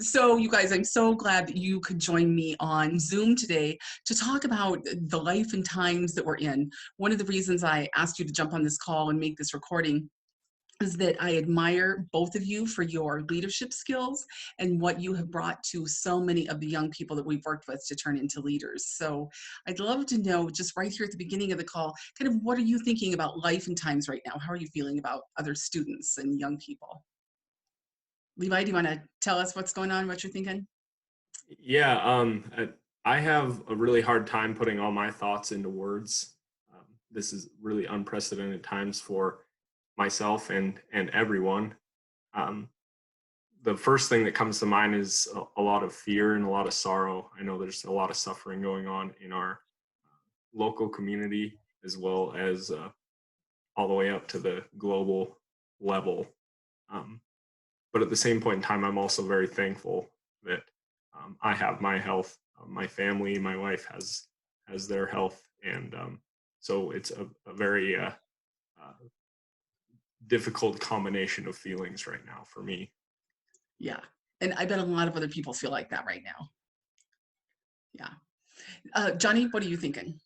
So you guys, I'm so glad that you could join me on Zoom today to talk about the life and times that we're in. One of the reasons I asked you to jump on this call and make this recording is that I admire both of you for your leadership skills and what you have brought to so many of the young people that we've worked with to turn into leaders. So I'd love to know, just right here at the beginning of the call, kind of what are you thinking about life and times right now? How are you feeling about other students and young people? Levi, do you want to tell us what's going on, what you're thinking? Yeah, I have a really hard time putting all my thoughts into words. This is really unprecedented times for myself and everyone. Um, the first thing that comes to mind is a lot of fear and a lot of sorrow. I know there's a lot of suffering going on in our local community as well as all the way up to the global level. Um, but at the same point in time, I'm also very thankful that I have my health, my family, my wife has their health, and so it's a very difficult combination of feelings right now for me. Yeah. And I bet a lot of other people feel like that right now. Yeah. Johnny, what are you thinking?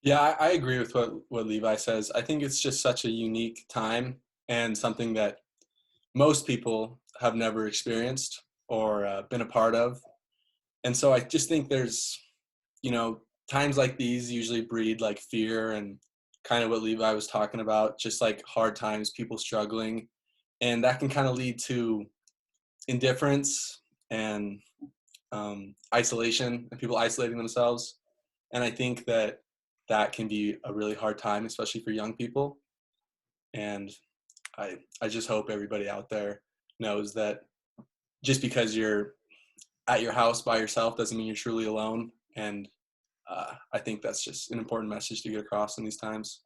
Yeah, I agree with what Levi says. I think it's just such a unique time and something that most people have never experienced or been a part of. And so I just think there's, times like these usually breed like fear and kind of what Levi was talking about, just like hard times, people struggling. And that can kind of lead to indifference and isolation and people isolating themselves. And I think that that can be a really hard time, especially for young people. And I just hope everybody out there knows that just because you're at your house by yourself doesn't mean you're truly alone. And I think that's just an important message to get across in these times.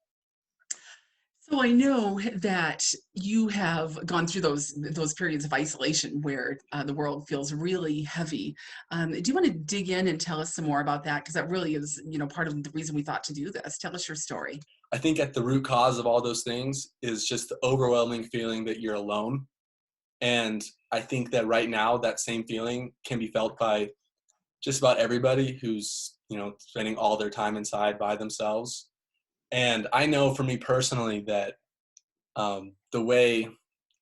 So I know that you have gone through those periods of isolation where the world feels really heavy. Do you want to dig in and tell us some more about that? Because that really is, part of the reason we thought to do this. Tell us your story. I think at the root cause of all those things is just the overwhelming feeling that you're alone. And I think that right now that same feeling can be felt by just about everybody who's, spending all their time inside by themselves. And I know for me personally that the way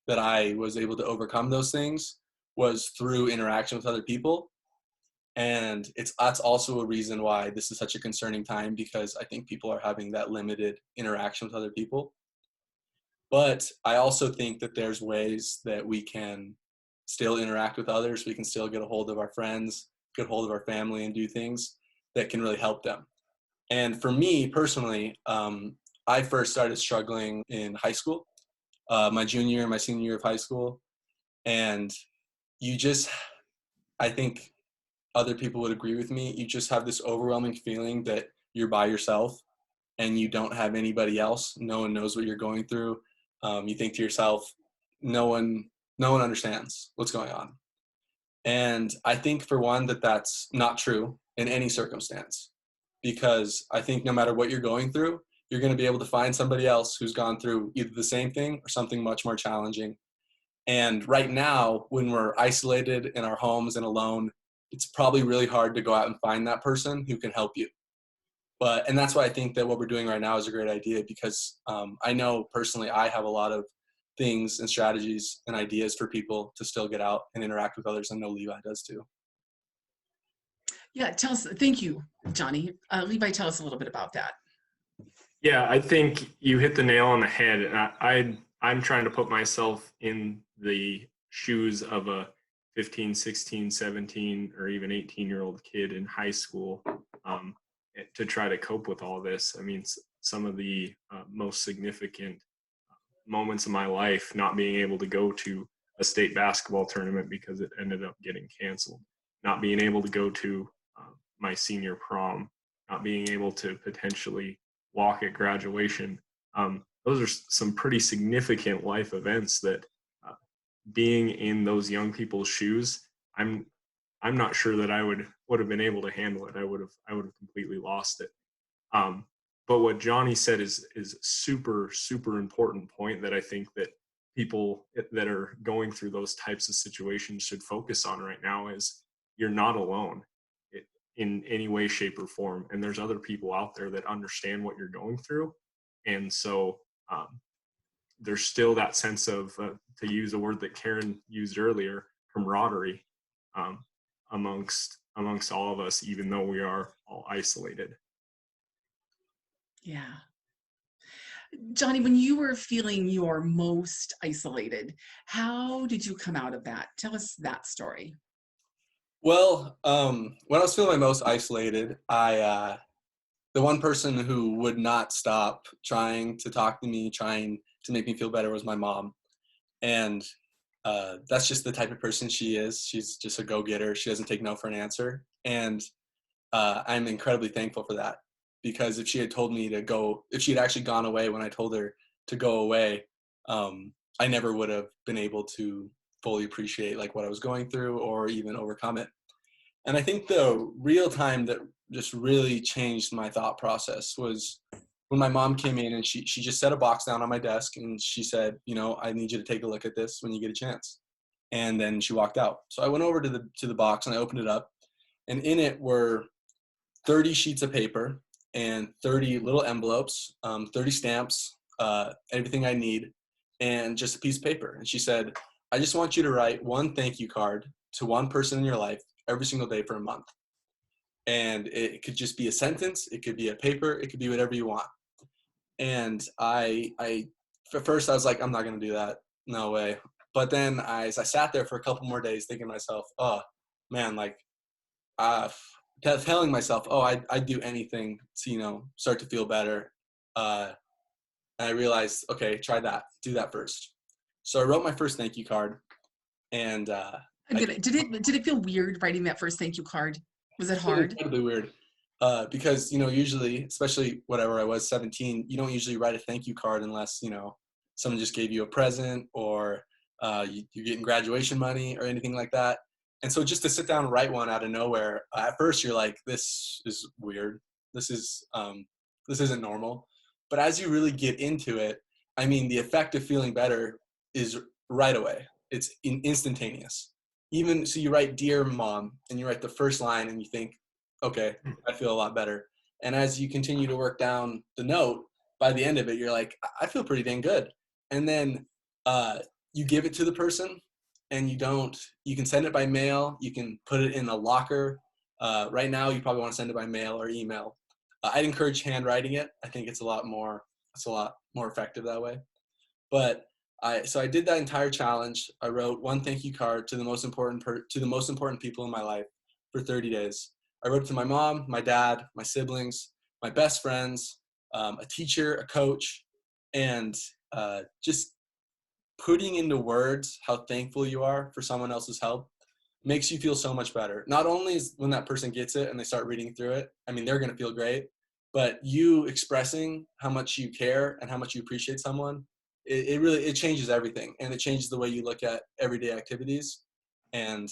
that I was able to overcome those things was through interaction with other people. And that's also a reason why this is such a concerning time, because I think people are having that limited interaction with other people. But I also think that there's ways that we can still interact with others. We can still get a hold of our friends, get a hold of our family, and do things that can really help them. And for me personally, I first started struggling in high school, my junior and my senior year of high school. And you just, I think other people would agree with me, you just have this overwhelming feeling that you're by yourself and you don't have anybody else. No one knows what you're going through. You think to yourself, no one, no one understands what's going on. And I think for one that that's not true in any circumstance, because I think no matter what you're going through, you're going to be able to find somebody else who's gone through either the same thing or something much more challenging. And right now, when we're isolated in our homes and alone, it's probably really hard to go out and find that person who can help you. And that's why I think that what we're doing right now is a great idea, because I know personally I have a lot of things and strategies and ideas for people to still get out and interact with others. I know Levi does too. Yeah, tell us. Thank you, Johnny. Levi, tell us a little bit about that. Yeah, I think you hit the nail on the head. And I'm trying to put myself in the shoes of a 15, 16, 17, or even 18-year-old kid in high school, to try to cope with all this. I mean, some of the most significant moments of my life, not being able to go to a state basketball tournament because it ended up getting canceled, not being able to go to my senior prom, not being able to potentially walk at graduation. Those are some pretty significant life events that, being in those young people's shoes, I'm not sure that I would have been able to handle it. I would have completely lost it. But what Johnny said is super, super important point that I think that people that are going through those types of situations should focus on right now is you're not alone in any way, shape, or form. And there's other people out there that understand what you're going through. And so there's still that sense of, to use a word that Karen used earlier, camaraderie amongst all of us, even though we are all isolated. Yeah. Johnny, when you were feeling your most isolated, how did you come out of that? Tell us that story. Well, when I was feeling my most isolated, the one person who would not stop trying to talk to me, trying to make me feel better was my mom. And that's just the type of person she is. She's just a go-getter. She doesn't take no for an answer. And I'm incredibly thankful for that, because if she had told me to go, if she had actually gone away when I told her to go away, I never would have been able to fully appreciate like what I was going through or even overcome it. And I think the real time that just really changed my thought process was when my mom came in and she just set a box down on my desk and she said, you know, I need you to take a look at this when you get a chance. And then she walked out. So I went over to the box and I opened it up, and in it were 30 sheets of paper and 30 little envelopes, 30 stamps, everything I need, and just a piece of paper. And she said, I just want you to write one thank you card to one person in your life every single day for a month. And it could just be a sentence, it could be a paper, it could be whatever you want. And I at first I was like, I'm not going to do that. No way. But then as I sat there for a couple more days thinking to myself, oh man, like telling myself, oh, I'd do anything to, you know, start to feel better. And I realized, okay, try that, do that first. So I wrote my first thank you card, and Did it feel weird writing that first thank you card? Was it hard? incredibly weird. Because, you know, usually, especially whatever I was, 17, you don't usually write a thank you card unless, you know, someone just gave you a present or you're getting graduation money or anything like that. And so just to sit down and write one out of nowhere, at first you're like, this is weird. This isn't normal. But as you really get into it, I mean, the effect of feeling better is right away. It's instantaneous. Even so, you write "Dear Mom" and you write the first line and you think, okay, I feel a lot better. And as you continue to work down the note, by the end of it, you're like, I feel pretty dang good. And then you give it to the person, and you can send it by mail. You can put it in a locker. Right now, you probably want to send it by mail or email. I'd encourage handwriting it. I think it's a lot more effective that way. But so I did that entire challenge. I wrote one thank you card to the most important people in my life for 30 days. I wrote to my mom, my dad, my siblings, my best friends, a teacher, a coach, and just putting into words how thankful you are for someone else's help makes you feel so much better. Not only is when that person gets it and they start reading through it, I mean, they're going to feel great, but you expressing how much you care and how much you appreciate someone, it really changes everything, and it changes the way you look at everyday activities. And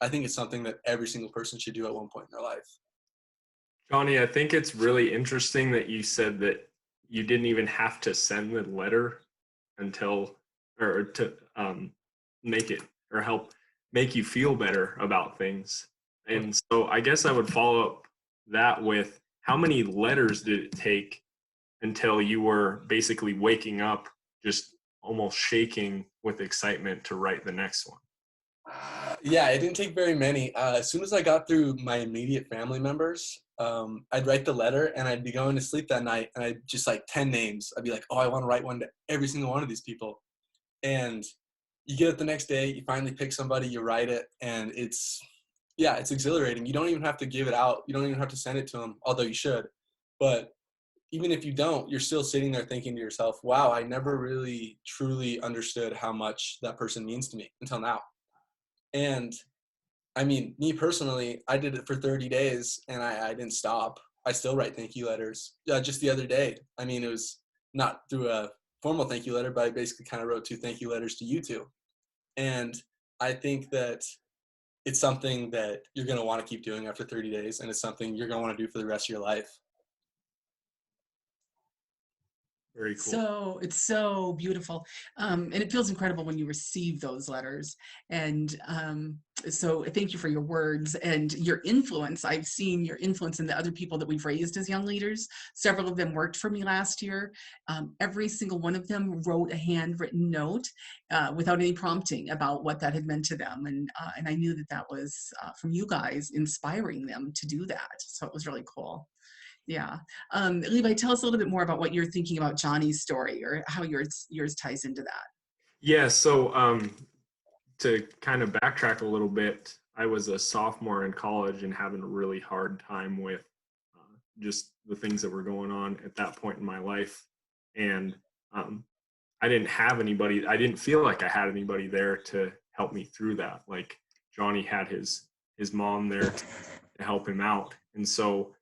I think it's something that every single person should do at one point in their life. Johnny, I think it's really interesting that you said that you didn't even have to send the letter until, or to make it or help make you feel better about things. And so I guess I would follow up that with, how many letters did it take until you were basically waking up, just almost shaking with excitement to write the next one? Yeah, it didn't take very many. As soon as I got through my immediate family members, I'd write the letter and I'd be going to sleep that night and I'd just like 10 names. I'd be like, oh, I want to write one to every single one of these people. And you get it the next day, you finally pick somebody, you write it, and it's exhilarating. You don't even have to give it out. You don't even have to send it to them, although you should. But even if you don't, you're still sitting there thinking to yourself, wow, I never really truly understood how much that person means to me until now. And I mean, me personally, I did it for 30 days and I didn't stop. I still write thank you letters. Just the other day, I mean, it was not through a formal thank you letter, but I basically kind of wrote 2 thank you letters to you two. And I think that it's something that you're going to want to keep doing after 30 days. And it's something you're going to want to do for the rest of your life. Very cool. So it's so beautiful. And it feels incredible when you receive those letters. And so thank you for your words and your influence. I've seen your influence in the other people that we've raised as young leaders. Several of them worked for me last year. Every single one of them wrote a handwritten note without any prompting about what that had meant to them. And I knew that that was from you guys inspiring them to do that. So it was really cool. Yeah. Levi, tell us a little bit more about what you're thinking about Johnny's story or how yours ties into that. Yeah, so to kind of backtrack a little bit, I was a sophomore in college and having a really hard time with just the things that were going on at that point in my life. And I didn't have anybody, I didn't feel like I had anybody there to help me through that. Like Johnny had his mom there to help him out. And so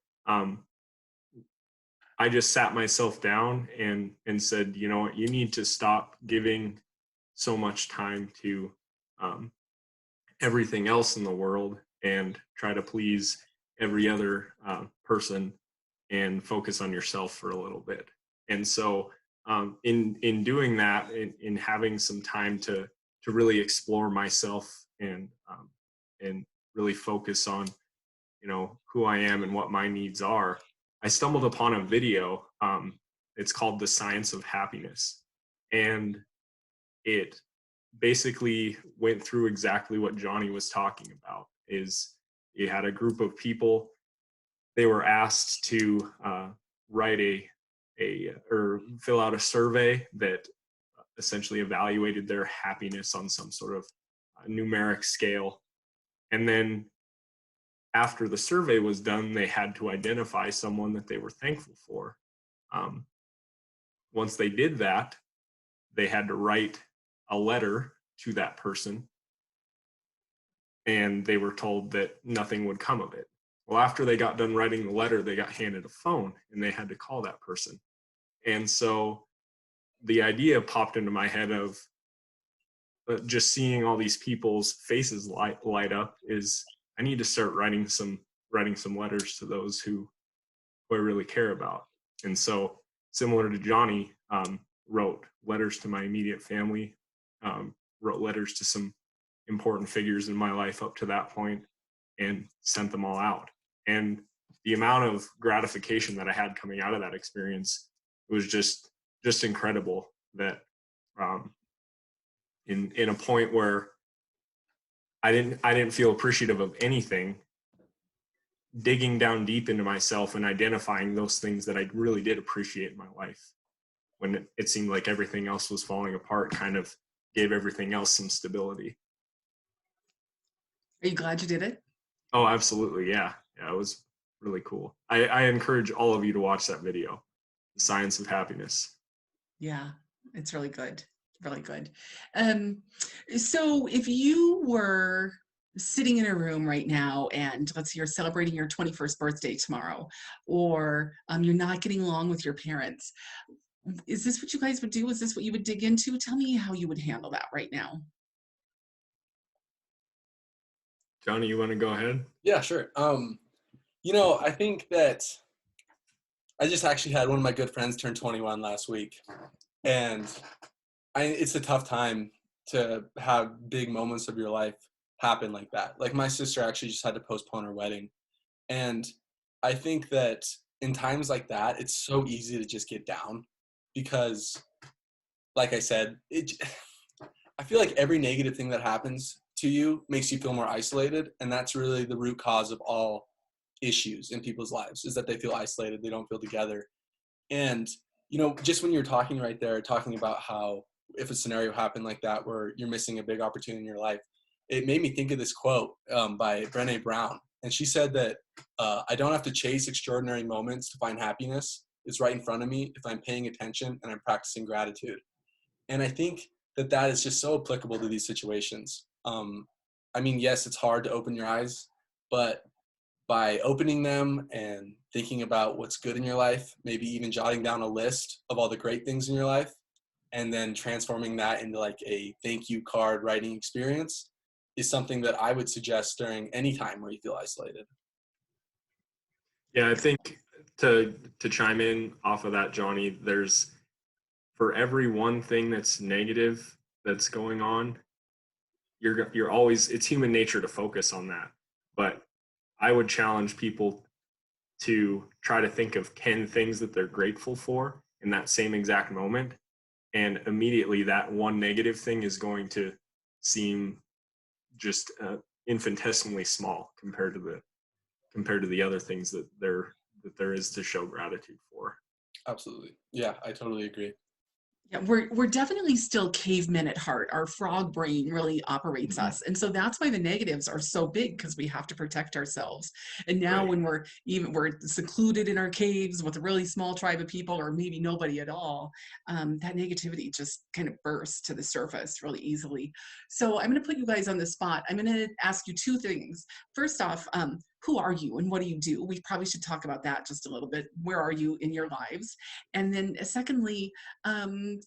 I just sat myself down and said, you know what, you need to stop giving so much time to everything else in the world and try to please every other person and focus on yourself for a little bit. And so in doing that, in having some time to really explore myself and really focus on, you know, who I am and what my needs are, I stumbled upon a video. It's called The Science of Happiness. And it basically went through exactly what Johnny was talking about. Is you had a group of people, they were asked to write or fill out a survey that essentially evaluated their happiness on some sort of numeric scale. And then after the survey was done, they had to identify someone that they were thankful for. Once they did that, they had to write a letter to that person, and they were told that nothing would come of it. Well, after they got done writing the letter, they got handed a phone and they had to call that person. And so the idea popped into my head of just seeing all these people's faces light up is I need to start writing some letters to those who I really care about. And so similar to Johnny, wrote letters to my immediate family, wrote letters to some important figures in my life up to that point, and sent them all out. And the amount of gratification that I had coming out of that experience was just incredible. That in a point where I didn't feel appreciative of anything, digging down deep into myself and identifying those things that I really did appreciate in my life, when it seemed like everything else was falling apart, kind of gave everything else some stability. Are you glad you did it? Oh, absolutely. Yeah. Yeah. It was really cool. I encourage all of you to watch that video, The Science of Happiness. Yeah, it's really good. Really good. So if you were sitting in a room right now and let's say you're celebrating your 21st birthday tomorrow, or you're not getting along with your parents, is this what you guys would do? Is this what you would dig into? Tell me how you would handle that right now. Johnny, you want to go ahead? Yeah, sure. You know, I think that I just actually had one of my good friends turn 21 last week, and it's a tough time to have big moments of your life happen like that. Like my sister actually just had to postpone her wedding, and I think that in times like that, it's so easy to just get down because, like I said, I feel like every negative thing that happens to you makes you feel more isolated, and that's really the root cause of all issues in people's lives, is that they feel isolated, they don't feel together. And you know, just when you're talking right there, talking about how if a scenario happened like that where you're missing a big opportunity in your life, it made me think of this quote by Brené Brown, and she said that I don't have to chase extraordinary moments to find happiness. It's right in front of me if I'm paying attention and I'm practicing gratitude. And I think that that is just so applicable to these situations. I mean, yes, it's hard to open your eyes, but by opening them and thinking about what's good in your life, maybe even jotting down a list of all the great things in your life, and then transforming that into like a thank you card writing experience is something that I would suggest during any time where you feel isolated. Yeah, I think to chime in off of that, Johnny, there's for every one thing that's negative that's going on, you're always, it's human nature to focus on that. But I would challenge people to try to think of 10 things that they're grateful for in that same exact moment. And immediately that one negative thing is going to seem just infinitesimally small compared to the other things that there is to show gratitude for. Absolutely. Yeah, I totally agree. Yeah, we're definitely still cavemen at heart. Our frog brain really operates Mhm. us. And so that's why the negatives are so big, because we have to protect ourselves. And now Right. when we're secluded in our caves with a really small tribe of people, or maybe nobody at all, that negativity just kind of bursts to the surface really easily. So I'm going to put you guys on the spot. I'm going to ask you two things. First off, who are you and what do you do? We probably should talk about that just a little bit. Where are you in your lives? And then secondly,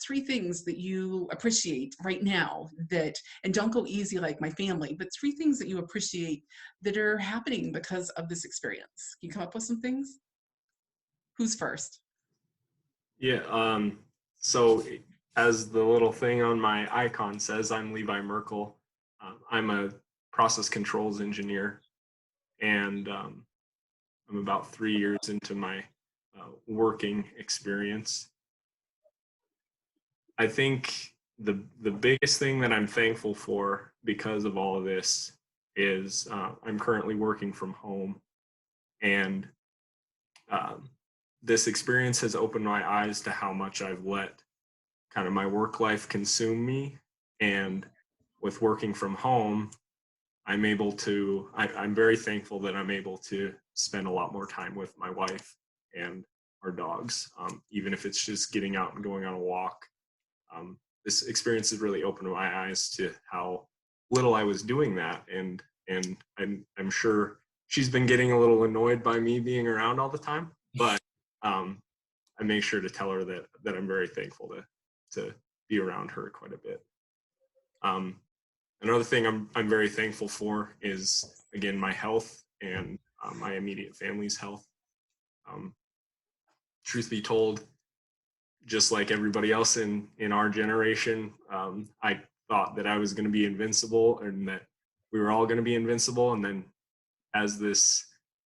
three things that you appreciate right now that, and don't go easy like my family, but three things that you appreciate that are happening because of this experience. Can you come up with some things? Who's first? Yeah. So as the little thing on my icon says, I'm Levi Merkel. I'm a process controls engineer, and I'm about 3 years into my working experience. I think the biggest thing that I'm thankful for because of all of this is I'm currently working from home, and um, this experience has opened my eyes to how much I've let kind of my work life consume me. And with working from home, I'm very thankful that I'm able to spend a lot more time with my wife and our dogs, even if it's just getting out and going on a walk. This experience has really opened my eyes to how little I was doing that, and I'm sure she's been getting a little annoyed by me being around all the time, but I make sure to tell her that I'm very thankful to be around her quite a bit. Um, Another thing I'm very thankful for is, again, my health and my immediate family's health. Um, Truth be told, just like everybody else in our generation, I thought that I was going to be invincible and that we were all going to be invincible. And then as this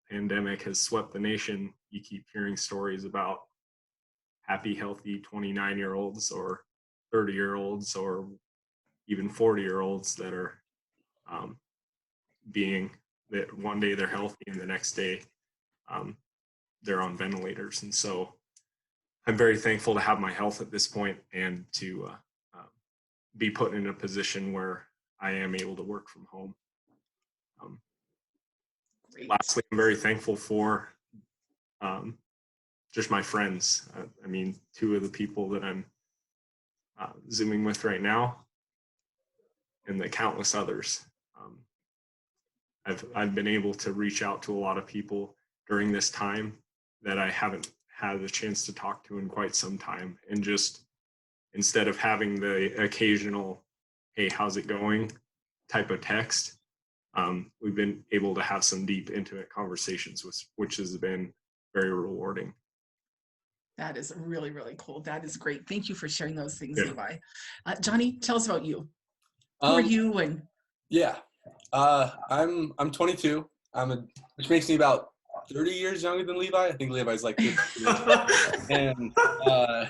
pandemic has swept the nation, you keep hearing stories about happy, healthy 29-year-olds or 30-year-olds or even 40-year-olds that are um, being that one day they're healthy and the next day um, they're on ventilators. And so I'm very thankful to have my health at this point and to be put in a position where I am able to work from home. Um, Great. Lastly, I'm very thankful for um, just my friends. I mean, two of the people that I'm Zooming with right now, and the countless others. Um, I've been able to reach out to a lot of people during this time that I haven't had the chance to talk to in quite some time, and just instead of having the occasional "Hey, how's it going?" type of text, we've been able to have some deep, intimate conversations, which has been very rewarding. That is really, really cool. That is great. Thank you for sharing those things, Yeah. Levi. Johnny, tell us about you. Who are Um, you? And yeah, I'm 22. Which makes me about 30 years younger than Levi. I think Levi's like 15 years, and uh,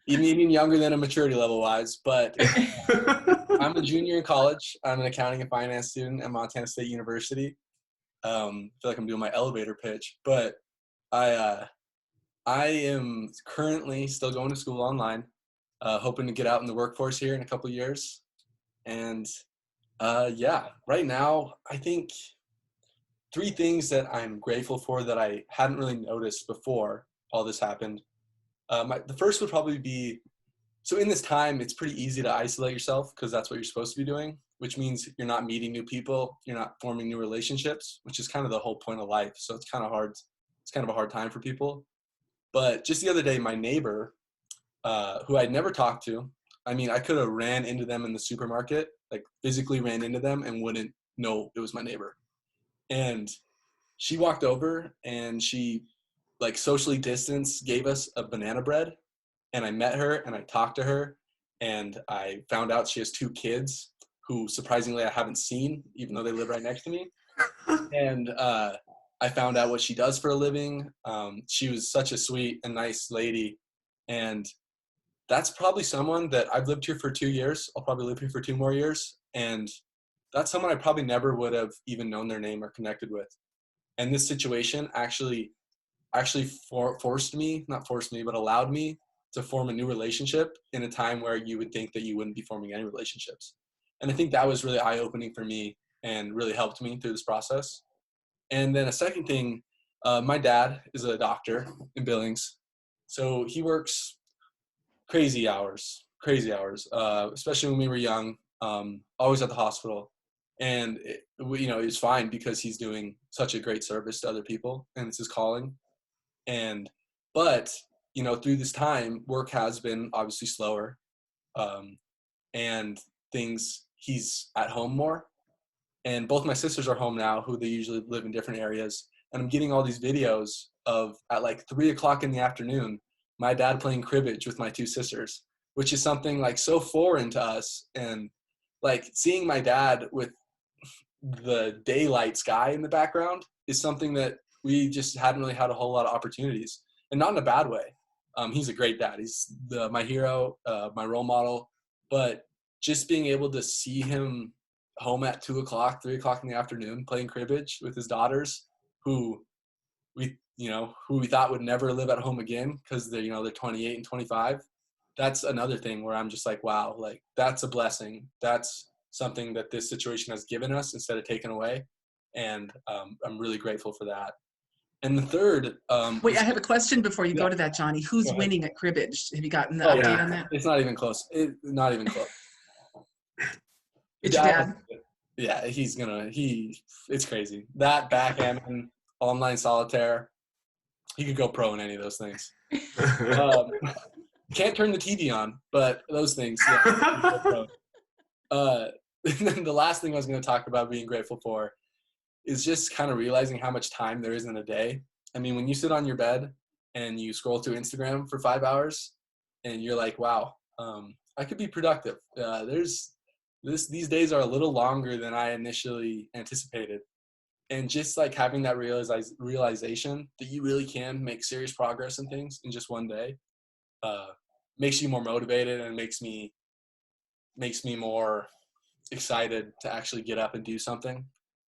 even younger than a maturity level wise. But I'm a junior in college. I'm an accounting and finance student at Montana State University. I feel like I'm doing my elevator pitch, but I I am currently still going to school online, hoping to get out in the workforce here in a couple of years. And yeah, right now I think three things that I'm grateful for that I hadn't really noticed before all this happened. The first would probably be, so in this time, it's pretty easy to isolate yourself because that's what you're supposed to be doing, which means you're not meeting new people, you're not forming new relationships, which is kind of the whole point of life. So it's kind of hard. It's kind of a hard time for people. But just the other day, my neighbor, who I'd never talked to, I mean, I could have ran into them in the supermarket, like physically ran into them and wouldn't know it was my neighbor. And she walked over and she like socially distanced gave us a banana bread, And I met her and I talked to her, and I found out she has 2 kids who surprisingly I haven't seen, even though they live right next to me. And I found out what she does for a living. She was such a sweet and nice lady. And that's probably someone that I've lived here for 2 years. I'll probably live here for 2 more years. And that's someone I probably never would have even known their name or connected with. And this situation actually forced me, not forced me, but allowed me to form a new relationship in a time where you would think that you wouldn't be forming any relationships. And I think that was really eye-opening for me and really helped me through this process. And then a second thing, my dad is a doctor in Billings. So he works crazy hours, especially when we were young, always at the hospital. And it's fine because he's doing such a great service to other people and it's his calling. But through this time, work has been obviously slower, and he's at home more. And both my sisters are home now, who they usually live in different areas. And I'm getting all these videos of at like 3:00 in the afternoon, my dad playing cribbage with my 2 sisters, which is something like so foreign to us. And like seeing my dad with the daylight sky in the background is something that we just hadn't really had a whole lot of opportunities, and not in a bad way. He's a great dad. He's my hero, my role model. But just being able to see him home at 2:00, 3:00 in the afternoon playing cribbage with his daughters, who we thought would never live at home again because they're 28 and 25. That's another thing where I'm just like, wow, like that's a blessing. That's something that this situation has given us instead of taken away. And I'm really grateful for that. And the third, Wait, I have a question before you Yeah. go to that, Johnny. Who's Go ahead. winning at cribbage? Have you gotten the Oh, update yeah. on that? It's not even close. Not even close. It's your dad. Yeah, it's crazy. That backgammon, online solitaire, he could go pro in any of those things. Can't turn the TV on, but those things, yeah. And then the last thing I was going to talk about being grateful for is just kind of realizing how much time there is in a day. I mean, when you sit on your bed and you scroll through Instagram for 5 hours and you're like, wow, I could be productive. These days are a little longer than I initially anticipated. And just like having that realization that you really can make serious progress in things in just one day makes you more motivated and makes me more excited to actually get up and do something.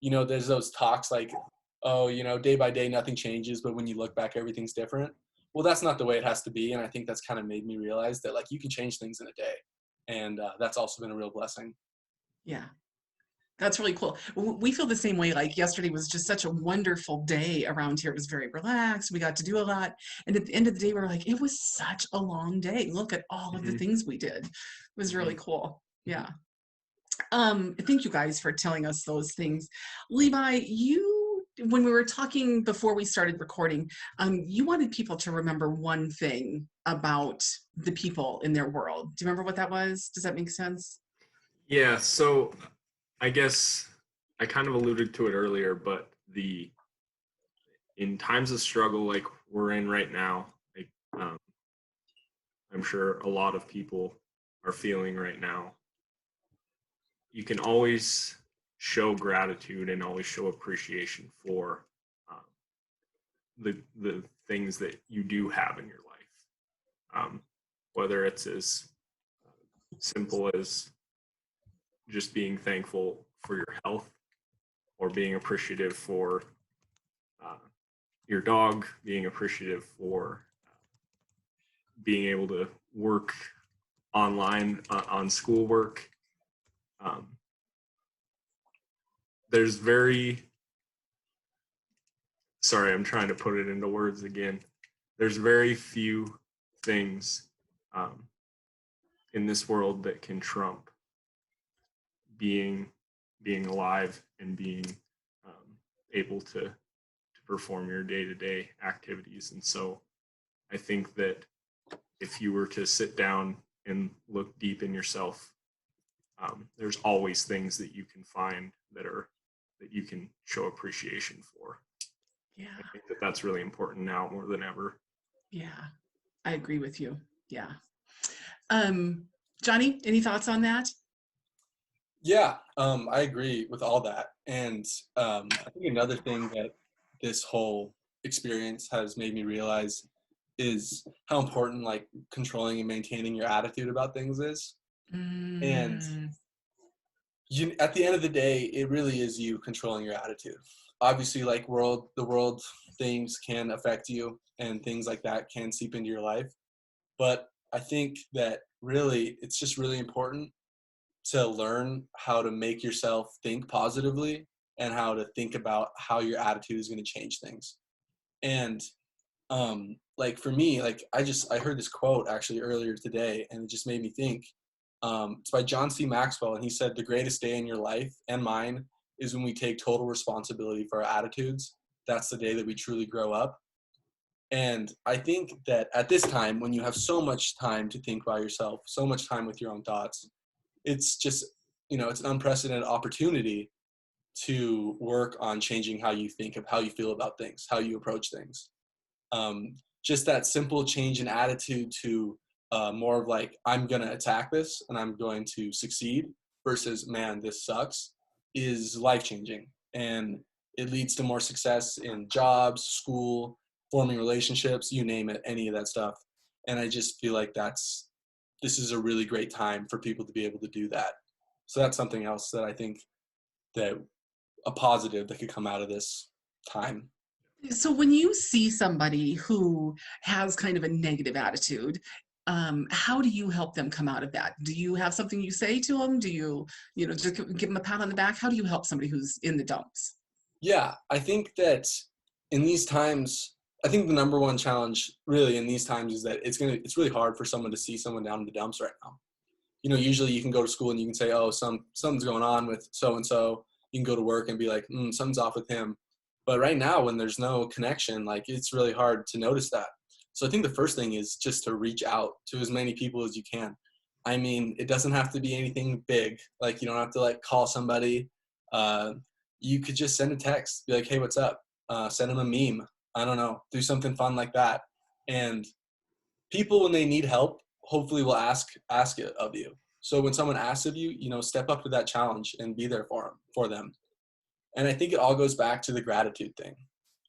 There's those talks like, oh, day by day, nothing changes, but when you look back, everything's different. Well, that's not the way it has to be. And I think that's kind of made me realize that like you can change things in a day. And that's also been a real blessing. Yeah. That's really cool. We feel the same way. Like yesterday was just such a wonderful day around here. It was very relaxed. We got to do a lot. And at the end of the day, we were like, it was such a long day. Look at all of the things we did. It was really cool. Yeah. Thank you guys for telling us those things. Levi, when we were talking before we started recording, you wanted people to remember one thing about the people in their world. Do you remember what that was? Does that make sense? Yeah, so I guess I kind of alluded to it earlier, but in times of struggle like we're in right now, like I'm sure a lot of people are feeling right now, you can always show gratitude and always show appreciation for the things that you do have in your life, whether it's as simple as just being thankful for your health, or being appreciative for your dog, being appreciative for being able to work online on schoolwork. Sorry, I'm trying to put it into words again. There's very few things in this world that can trump being alive and being able to perform your day-to-day activities. And so I think that if you were to sit down and look deep in yourself, there's always things that you can find that you can show appreciation for. Yeah. I think that that's really important now more than ever. Yeah, I agree with you. Yeah. Johnny, any thoughts on that? Yeah, I agree with all that. And I think another thing that this whole experience has made me realize is how important like controlling and maintaining your attitude about things is. And Mm, you, at the end of the day, it really is you controlling your attitude. Obviously, like the world things can affect you and things like that can seep into your life. But I think that really, it's just really important to learn how to make yourself think positively and how to think about how your attitude is going to change things. And like for me, like I heard this quote actually earlier today, and it just made me think. It's by John C. Maxwell, and he said, "The greatest day in your life and mine is when we take total responsibility for our attitudes. That's the day that we truly grow up." And I think that at this time, when you have so much time to think by yourself, so much time with your own thoughts, it's just, it's an unprecedented opportunity to work on changing how you think of how you feel about things, how you approach things. Just that simple change in attitude to more of like, I'm going to attack this and I'm going to succeed versus, man, this sucks, is life changing. And it leads to more success in jobs, school, forming relationships, you name it, any of that stuff. And I just feel like this is a really great time for people to be able to do that. So that's something else that I think that a positive that could come out of this time. so when you see somebody who has kind of a negative attitude, how do you help them come out of that? Do you have something you say to them? Do you, just give them a pat on the back? How do you help somebody who's in the dumps? Yeah, I think that in these times, I think the number one challenge really in these times is that it's really hard for someone to see someone down in the dumps right now. Usually you can go to school and you can say, oh, something's going on with so and so. You can go to work and be like, something's off with him. But right now, when there's no connection, like it's really hard to notice that. So I think the first thing is just to reach out to as many people as you can. I mean, it doesn't have to be anything big. Like you don't have to like call somebody. Uh, you could just send a text, be like, hey, what's up? Send them a meme. I don't know, do something fun like that. And people, when they need help, hopefully will ask it of you. So when someone asks of you, step up to that challenge and be there for them. And I think it all goes back to the gratitude thing.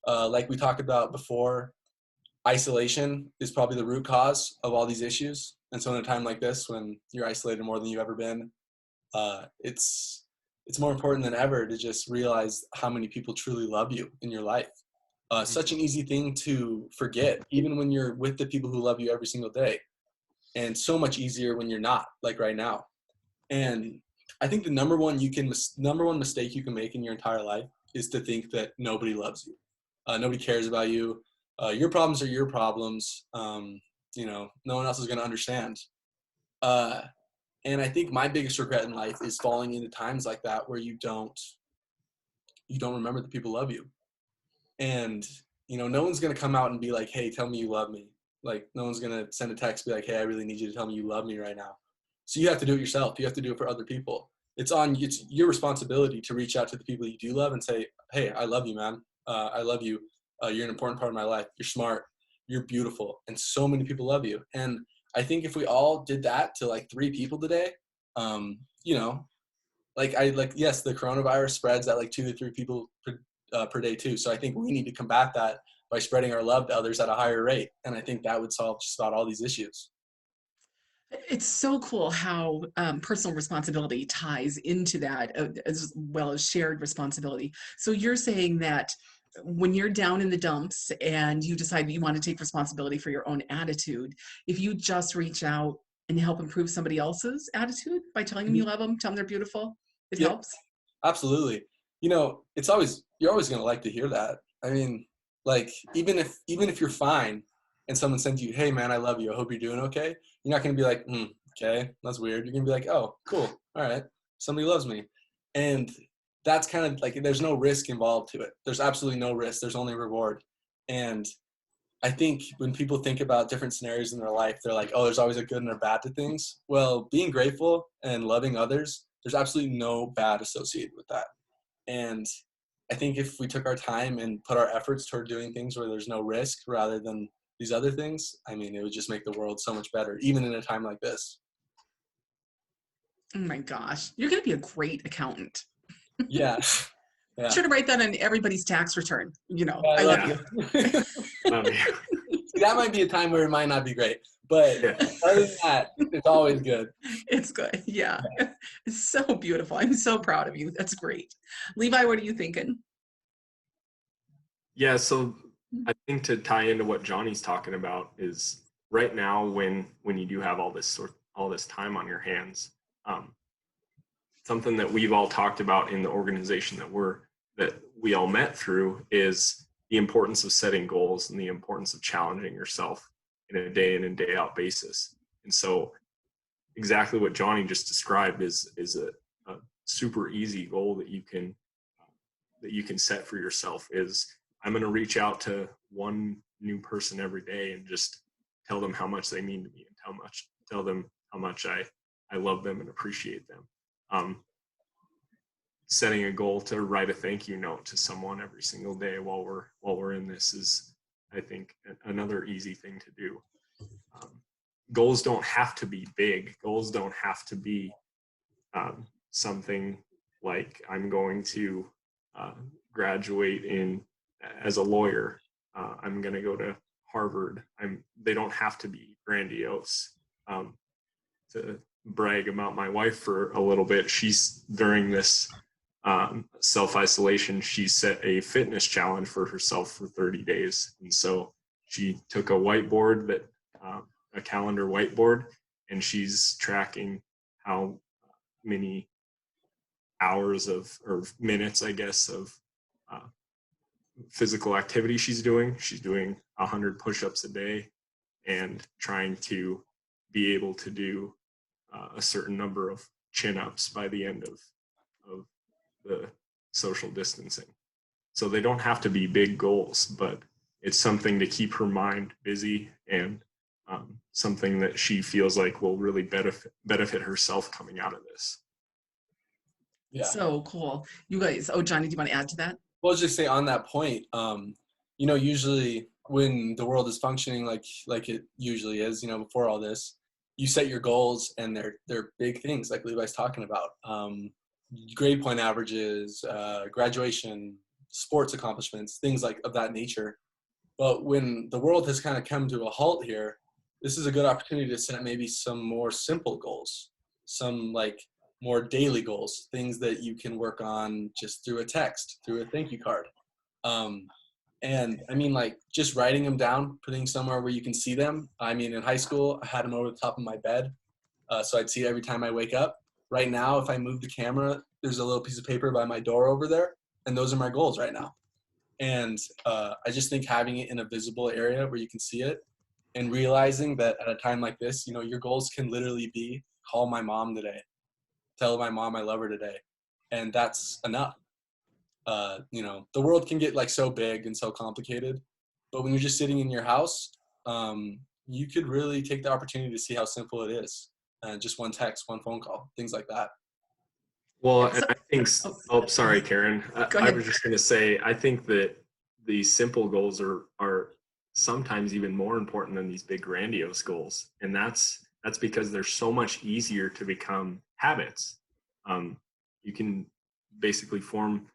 Like we talked about before, isolation is probably the root cause of all these issues. And so in a time like this, when you're isolated more than you've ever been, it's more important than ever to just realize how many people truly love you in your life. Such an easy thing to forget, even when you're with the people who love you every single day, and so much easier when you're not, like right now. And I think the number one mistake you can make in your entire life is to think that nobody loves you, nobody cares about you. Your problems are your problems. No one else is going to understand. Uh, and I think my biggest regret in life is falling into times like that where you don't remember that people love you. And no one's going to come out and be like, hey, tell me you love me. Like no one's going to send a text, be like, hey, I really need you to tell me you love me right now. So you have to do it yourself. You have to do it for other people. It's your responsibility to reach out to the people you do love and say, hey, I love you, man. I love you. You're an important part of my life. You're smart. You're beautiful. And so many people love you. And I think if we all did that to like 3 people today, um, you know, yes, the coronavirus spreads at like 2 to 3 people per day too. So I think we need to combat that by spreading our love to others at a higher rate. And I think that would solve just about all these issues. It's so cool how personal responsibility ties into that, as well as shared responsibility. So you're saying that when you're down in the dumps and you decide that you want to take responsibility for your own attitude, if you just reach out and help improve somebody else's attitude by telling them you love them, tell them they're beautiful, it Yep, helps. absolutely. You're always going to like to hear that. I mean, like even if you're fine and someone sends you, hey man, I love you, I hope you're doing okay. You're not going to be like, okay, that's weird. You're going to be like, oh, cool. All right. Somebody loves me. And that's kind of like, there's no risk involved to it. There's absolutely no risk. There's only reward. And I think when people think about different scenarios in their life, they're like, oh, there's always a good and a bad to things. Well, being grateful and loving others, there's absolutely no bad associated with that. And I think if we took our time and put our efforts toward doing things where there's no risk rather than these other things, I mean, it would just make the world so much better, even in a time like this. Oh my gosh, you're going to be a great accountant. Yeah. Yeah. Sure to write that on everybody's tax return. I I love love you. it. That might be a time where it might not be great, but Yeah. other than that, it's always good. It's good. Yeah. It's so beautiful. I'm so proud of you. That's great. Levi, what are you thinking? Yeah, so I think to tie into what Johnny's talking about is right now when you do have all this time on your hands, something that we've all talked about in the organization that we all met through is the importance of setting goals and the importance of challenging yourself in a day in and day out basis. And so exactly what Johnny just described is a super easy goal that you can set for yourself is I'm going to reach out to one new person every day and just tell them how much they mean to me and tell them how much I love them and appreciate them. Setting a goal to write a thank you note to someone every single day while we're in this is, I think, another easy thing to do. Goals don't have to be big. Goals don't have to be something like I'm going to graduate as a lawyer. I'm going to go to Harvard. They don't have to be grandiose. To brag about my wife for a little bit, she's during this self-isolation, she set a fitness challenge for herself for 30 days. And so she took a whiteboard a calendar whiteboard, and she's tracking how many hours or minutes, I guess, of physical activity she's doing. She's doing 100 push-ups a day and trying to be able to do a certain number of chin-ups by the end of the social distancing. So they don't have to be big goals, but it's something to keep her mind busy and something that she feels like will really benefit herself coming out of this. Yeah. So cool. You guys, Johnny, do you want to add to that? Well, I'll just say on that point, usually when the world is functioning like it usually is, before all this, you set your goals and they're big things like Levi's talking about. Grade point averages, graduation, sports accomplishments, things of that nature. But when the world has kind of come to a halt here, this is a good opportunity to set maybe some more simple goals, some more daily goals, things that you can work on just through a text, through a thank you card. And I mean, just writing them down, putting somewhere where you can see them. I mean, in high school, I had them over the top of my bed. So I'd see it every time I wake up. Right now, if I move the camera, there's a little piece of paper by my door over there. And those are my goals right now. And I just think having it in a visible area where you can see it and realizing that at a time like this, your goals can literally be call my mom today, tell my mom I love her today. And that's enough. The world can get so big and so complicated, but when you're just sitting in your house, you could really take the opportunity to see how simple it is. Just one text, one phone call, things like that. Well, and I think, sorry, Karen. I was just going to say, I think that these simple goals are sometimes even more important than these big grandiose goals. And that's because they're so much easier to become habits. You can basically form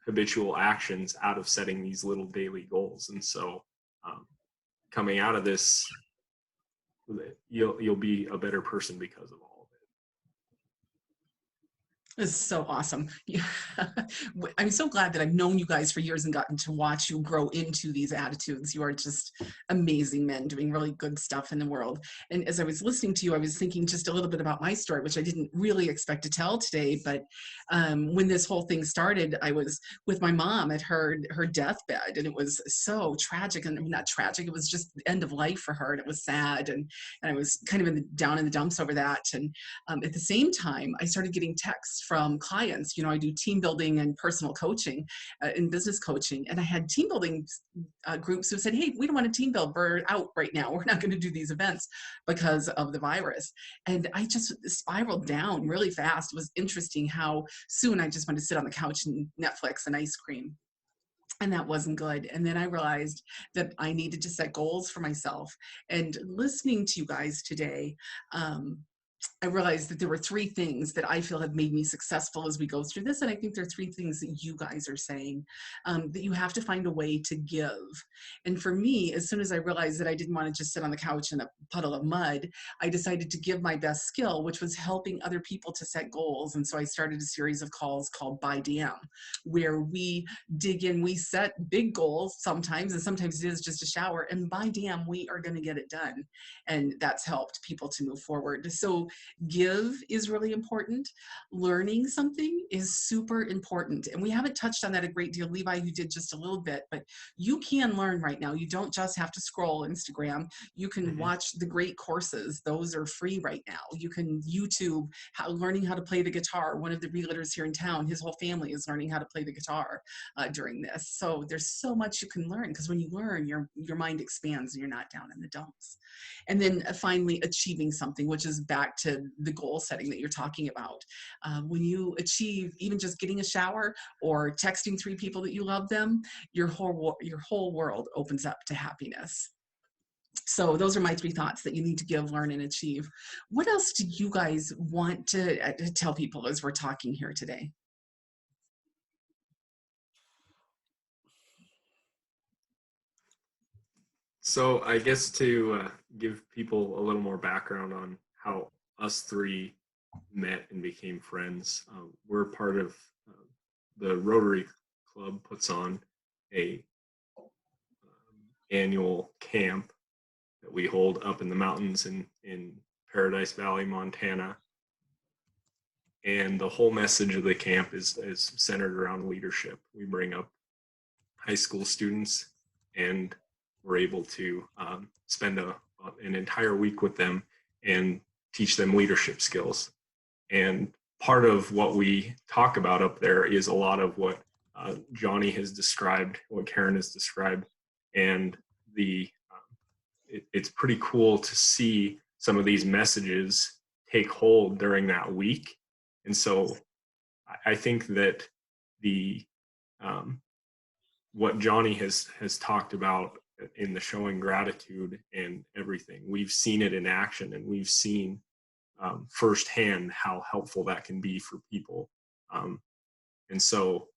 habitual actions out of setting these little daily goals. And so coming out of this, you'll be a better person because of all. It's so awesome. I'm so glad that I've known you guys for years and gotten to watch you grow into these attitudes. You are just amazing men doing really good stuff in the world. And as I was listening to you, I was thinking just a little bit about my story, which I didn't really expect to tell today. But when this whole thing started, I was with my mom at her deathbed, and it was so tragic. And not tragic, it was just the end of life for her. And it was sad. And I was kind of down in the dumps over that. And at the same time, I started getting texts from clients. I do team building and personal coaching and business coaching. And I had team building groups who said, hey, we don't want to team build. We're out right now. We're not going to do these events because of the virus. And I just spiraled down really fast. It was interesting how soon I just wanted to sit on the couch and Netflix and ice cream. and that wasn't good. And then I realized that I needed to set goals for myself. And listening to you guys today, I realized that there were three things that I feel have made me successful as we go through this. And I think there are three things that you guys are saying, that you have to find a way to give. And for me, as soon as I realized that I didn't want to just sit on the couch in a puddle of mud, I decided to give my best skill, which was helping other people to set goals. And so I started a series of calls called By DM, where we dig in, we set big goals sometimes, and sometimes it is just a shower. And by DM, we are going to get it done. And that's helped people to move forward. So give is really important. Learning something is super important. And we haven't touched on that a great deal. Levi, you did just a little bit, but you can learn right now. You don't just have to scroll Instagram. You can watch the great courses. Those are free right now. You can YouTube learning how to play the guitar. One of the realtors here in town, his whole family is learning how to play the guitar during this. So there's so much you can learn, because when you learn, your mind expands and you're not down in the dumps. And then finally, achieving something, which is back to the goal setting that you're talking about. When you achieve even just getting a shower or texting 3 people that you love them, your whole world opens up to happiness. So those are my 3 thoughts that you need to give, learn, and achieve. What else do you guys want to tell people as we're talking here today? So I guess to give people a little more background on how us 3 met and became friends, we're part of the Rotary Club puts on a annual camp that we hold up in the mountains in Paradise Valley, Montana. And the whole message of the camp is centered around leadership. We bring up high school students, and we're able to spend an entire week with them and teach them leadership skills. And part of what we talk about up there is a lot of what Johnny has described, what Karen has described, and it's pretty cool to see some of these messages take hold during that week. And so I think that what Johnny has talked about in the showing gratitude and everything, we've seen it in action, and we've seen firsthand how helpful that can be for people. And so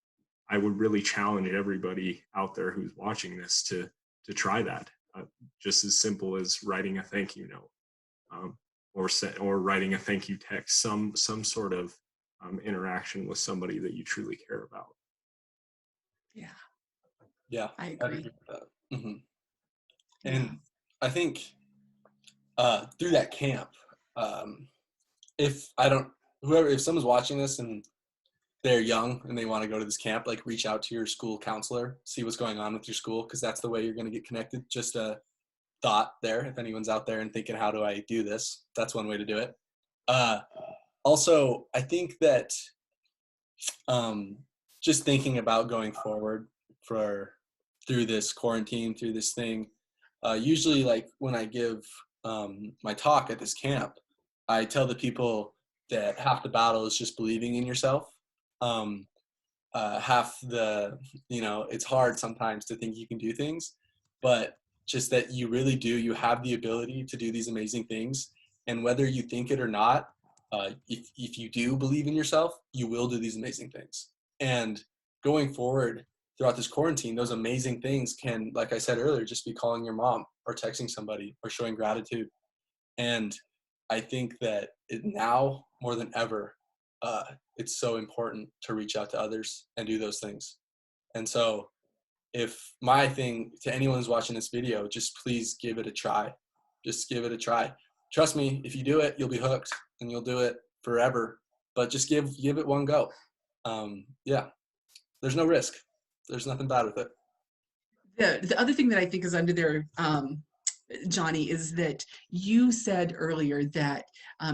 I would really challenge everybody out there who's watching this to try that. Just as simple as writing a thank you note, or writing a thank you text, some sort of interaction with somebody that you truly care about. Yeah, I agree. Mm-hmm. And I think through that camp, if someone's watching this and they're young and they want to go to this camp, like reach out to your school counselor, see what's going on with your school, because that's the way you're going to get connected. Just a thought there, if anyone's out there and thinking, how do I do this? That's one way to do it. Also, I think that just thinking about going forward through this quarantine, through this thing, usually like when I give my talk at this camp, I tell the people that half the battle is just believing in yourself. Half it's hard sometimes to think you can do things, but just that you really do, you have the ability to do these amazing things. And whether you think it or not, if you do believe in yourself, you will do these amazing things. And going forward throughout this quarantine, those amazing things can, like I said earlier, just be calling your mom or texting somebody or showing gratitude. And I think that now more than ever, it's so important to reach out to others and do those things. And so if my thing to anyone who's watching this video, just please give it a try. Just give it a try. Trust me, if you do it, you'll be hooked and you'll do it forever. But just give it one go. There's no risk. There's nothing bad with it. The other thing that I think is under there, Johnny, is that you said earlier that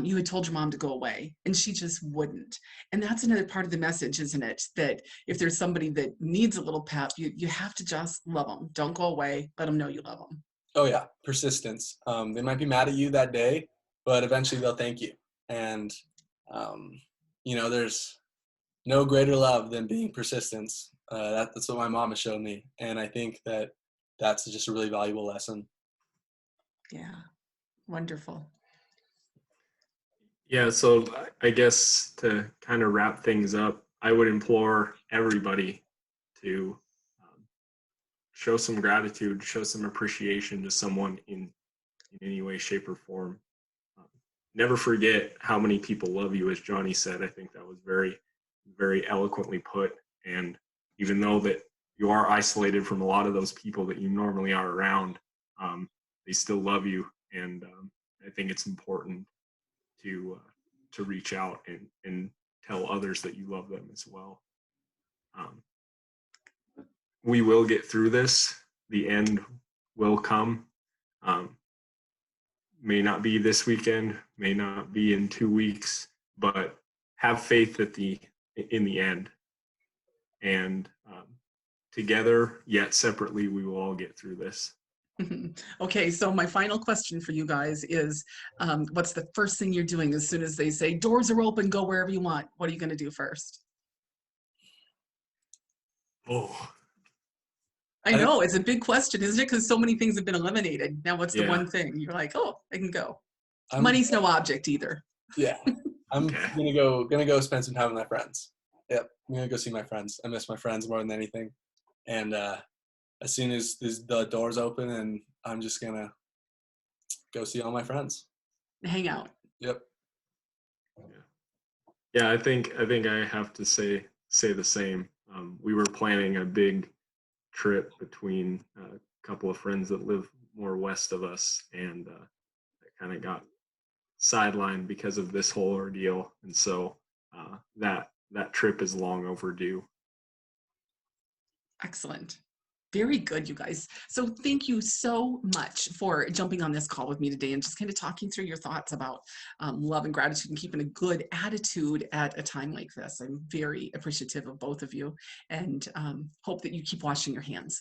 you had told your mom to go away and she just wouldn't. And that's another part of the message, isn't it? That if there's somebody that needs a little pep, you have to just love them. Don't go away. Let them know you love them. Oh yeah, persistence. They might be mad at you that day, but eventually they'll thank you. And there's no greater love than being persistent. That's what my mom has shown me, and I think that that's just a really valuable lesson. Yeah, wonderful. Yeah, so I guess to kind of wrap things up, I would implore everybody to show some gratitude, show some appreciation to someone in any way, shape, or form. Um, Never forget how many people love you, as Johnny said. I think that was very, very eloquently put. And even though that you are isolated from a lot of those people that you normally are around, they still love you. And I think it's important to reach out and tell others that you love them as well. Um, we will get through this. The end will come. Um, may not be this weekend, may not be in 2 weeks, but have faith at in the end. And together, yet separately, we will all get through this. Okay, so my final question for you guys is, what's the first thing you're doing as soon as they say doors are open, go wherever you want? What are you going to do first? Oh, I know it's a big question, isn't it? Because so many things have been eliminated. Now, what's the yeah. one thing you're like, oh, I can go? I'm, Money's no object either. yeah, I'm Okay. gonna go spend some time with my friends. Yep, I'm gonna go see my friends. I miss my friends more than anything. And as soon as the doors open, and I'm just gonna go see all my friends. Hang out. Yep. Yeah, I think I have to say the same. We were planning a big trip between a couple of friends that live more west of us, and it kind of got sidelined because of this whole ordeal, and so that trip is long overdue. Excellent. Very good, you guys. So thank you so much for jumping on this call with me today and just kind of talking through your thoughts about love and gratitude and keeping a good attitude at a time like this. I'm very appreciative of both of you and hope that you keep washing your hands.